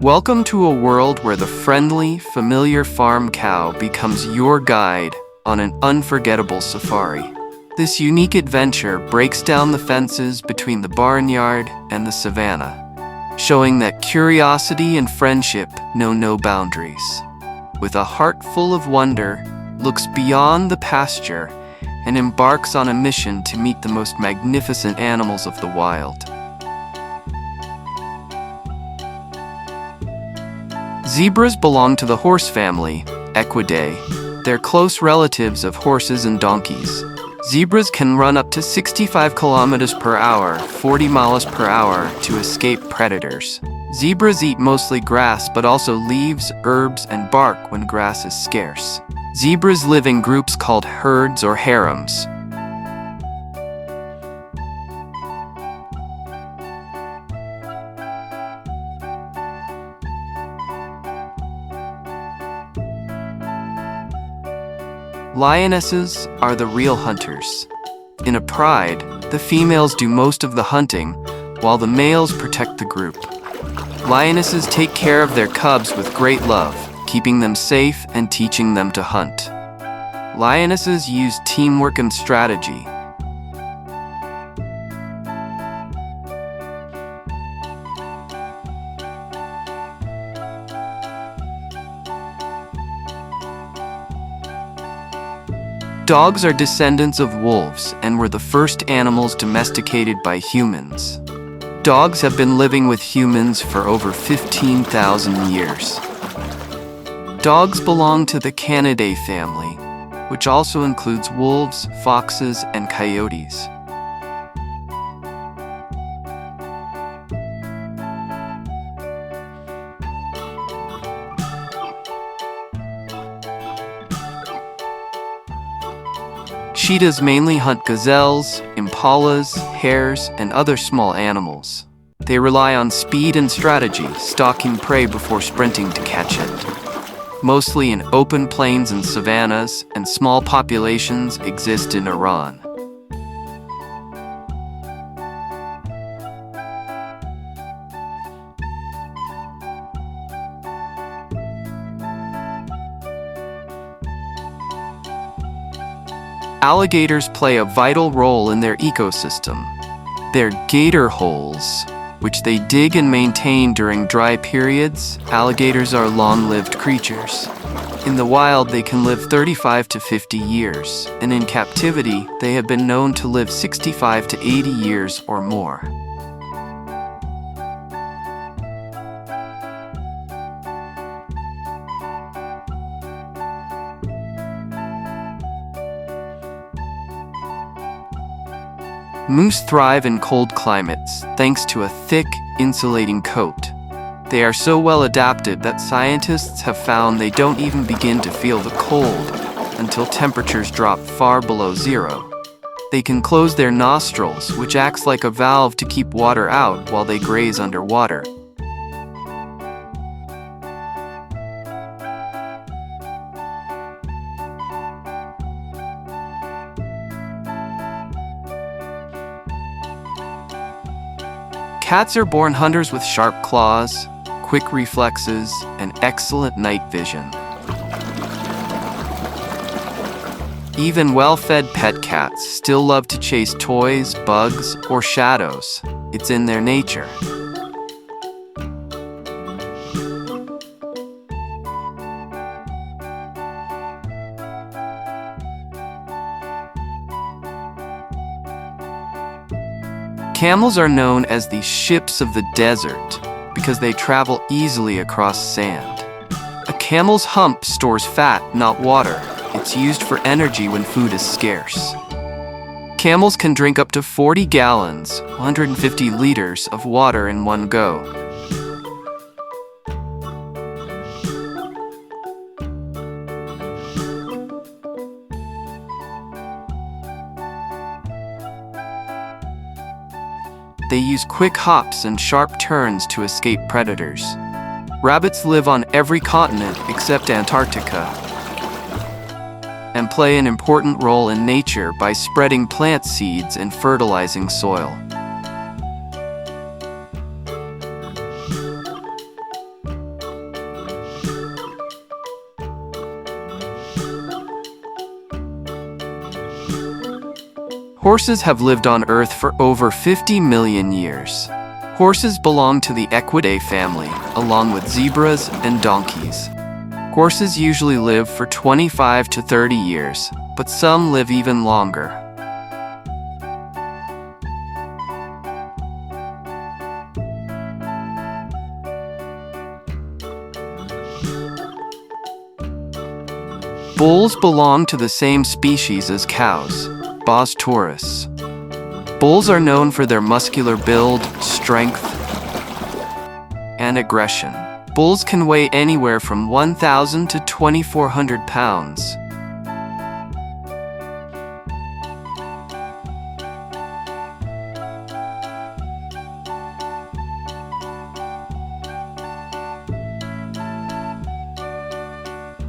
Welcome to a world where the friendly, familiar farm cow becomes your guide on an unforgettable safari. This unique adventure breaks down the fences between the barnyard and the savannah, showing that curiosity and friendship know no boundaries. With a heart full of wonder, looks beyond the pasture and embarks on a mission to meet the most magnificent animals of the wild. Zebras belong to the horse family, Equidae. They're close relatives of horses and donkeys. Zebras can run up to 65 kilometers per hour, 40 miles per hour, to escape predators. Zebras eat mostly grass, but also leaves, herbs, and bark when grass is scarce. Zebras live in groups called herds or harems. Lionesses are the real hunters. In a pride, the females do most of the hunting, while the males protect the group. Lionesses take care of their cubs with great love, keeping them safe and teaching them to hunt. Lionesses use teamwork and strategy. Dogs are descendants of wolves and were the first animals domesticated by humans. Dogs have been living with humans for over 15,000 years. Dogs belong to the Canidae family, which also includes wolves, foxes, and coyotes. Cheetahs mainly hunt gazelles, impalas, hares, and other small animals. They rely on speed and strategy, stalking prey before sprinting to catch it. Mostly in open plains and savannas, and small populations exist in Iran. Alligators play a vital role in their ecosystem. They're gator holes, which they dig and maintain during dry periods. Alligators are long-lived creatures. In the wild, they can live 35 to 50 years, and in captivity, they have been known to live 65 to 80 years or more. Moose thrive in cold climates thanks to a thick, insulating coat. They are so well adapted that scientists have found they don't even begin to feel the cold until temperatures drop far below zero. They can close their nostrils, which acts like a valve to keep water out while they graze underwater. Cats are born hunters with sharp claws, quick reflexes, and excellent night vision. Even well-fed pet cats still love to chase toys, bugs, or shadows. It's in their nature. Camels are known as the ships of the desert because they travel easily across sand. A camel's hump stores fat, not water. It's used for energy when food is scarce. Camels can drink up to 40 gallons, 150 liters of water in one go. They use quick hops and sharp turns to escape predators. Rabbits live on every continent except Antarctica and play an important role in nature by spreading plant seeds and fertilizing soil. Horses have lived on Earth for over 50 million years. Horses belong to the Equidae family, along with zebras and donkeys. Horses usually live for 25 to 30 years, but some live even longer. Bulls belong to the same species as cows, Bos taurus. Bulls are known for their muscular build, strength, and aggression. Bulls can weigh anywhere from 1,000 to 2,400 pounds.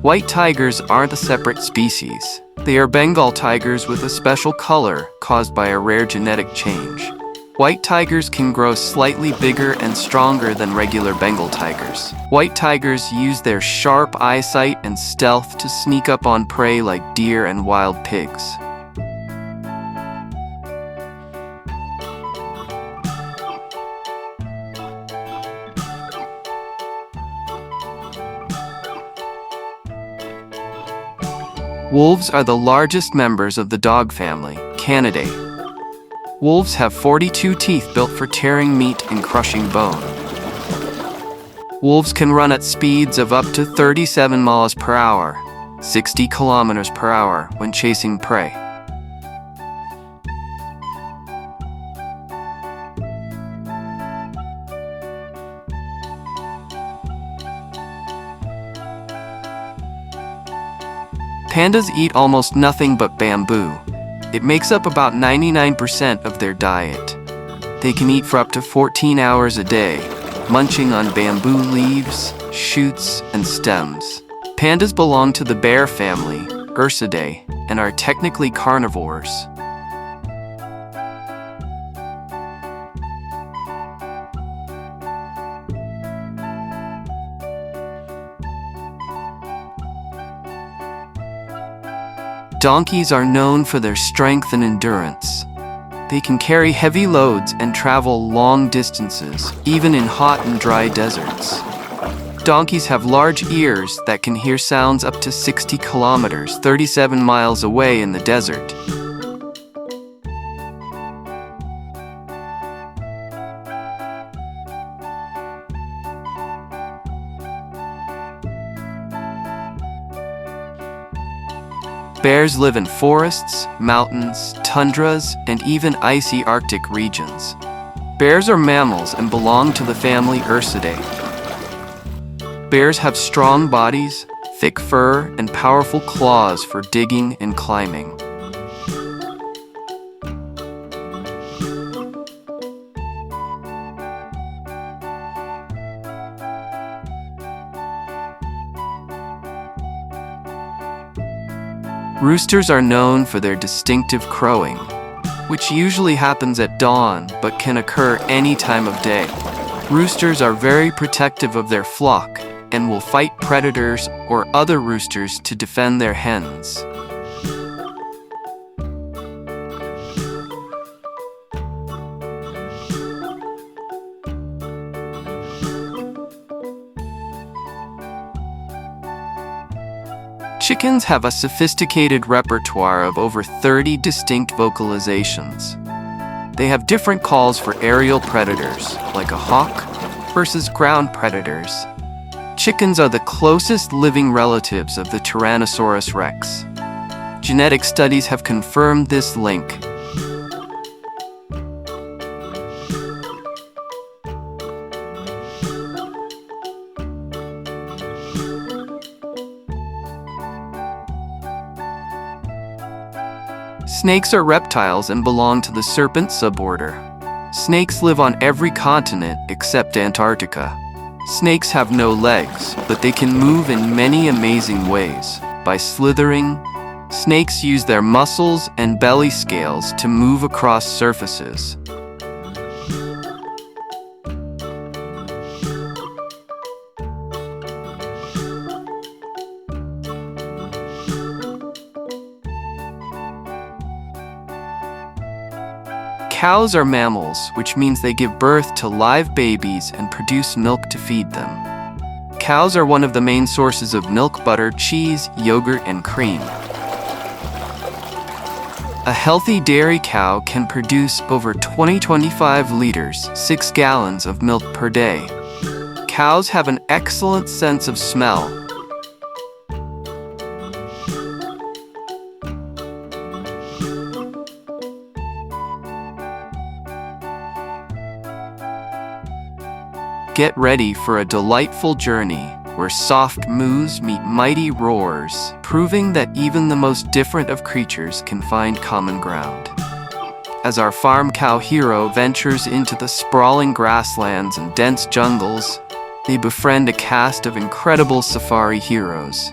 White tigers aren't a separate species. They are Bengal tigers with a special color caused by a rare genetic change. White tigers can grow slightly bigger and stronger than regular Bengal tigers. White tigers use their sharp eyesight and stealth to sneak up on prey like deer and wild pigs. Wolves are the largest members of the dog family, Canidae. Wolves have 42 teeth built for tearing meat and crushing bone. Wolves can run at speeds of up to 37 miles per hour, 60 kilometers per hour when chasing prey. Pandas eat almost nothing but bamboo. It makes up about 99% of their diet. They can eat for up to 14 hours a day, munching on bamboo leaves, shoots, and stems. Pandas belong to the bear family, Ursidae, and are technically carnivores. Donkeys are known for their strength and endurance. They can carry heavy loads and travel long distances, even in hot and dry deserts. Donkeys have large ears that can hear sounds up to 60 kilometers, 37 miles away in the desert. Bears live in forests, mountains, tundras, and even icy Arctic regions. Bears are mammals and belong to the family Ursidae. Bears have strong bodies, thick fur, and powerful claws for digging and climbing. Roosters are known for their distinctive crowing, which usually happens at dawn but can occur any time of day. Roosters are very protective of their flock and will fight predators or other roosters to defend their hens. Chickens have a sophisticated repertoire of over 30 distinct vocalizations. They have different calls for aerial predators, like a hawk, versus ground predators. Chickens are the closest living relatives of the Tyrannosaurus rex. Genetic studies have confirmed this link. Snakes are reptiles and belong to the serpent suborder. Snakes live on every continent except Antarctica. Snakes have no legs, but they can move in many amazing ways. By slithering, snakes use their muscles and belly scales to move across surfaces. Cows are mammals, which means they give birth to live babies and produce milk to feed them. Cows are one of the main sources of milk, butter, cheese, yogurt, and cream. A healthy dairy cow can produce over 25 liters, 6 gallons of milk per day. Cows have an excellent sense of smell. Get ready for a delightful journey where soft moos meet mighty roars, proving that even the most different of creatures can find common ground. As our farm cow hero ventures into the sprawling grasslands and dense jungles, they befriend a cast of incredible safari heroes.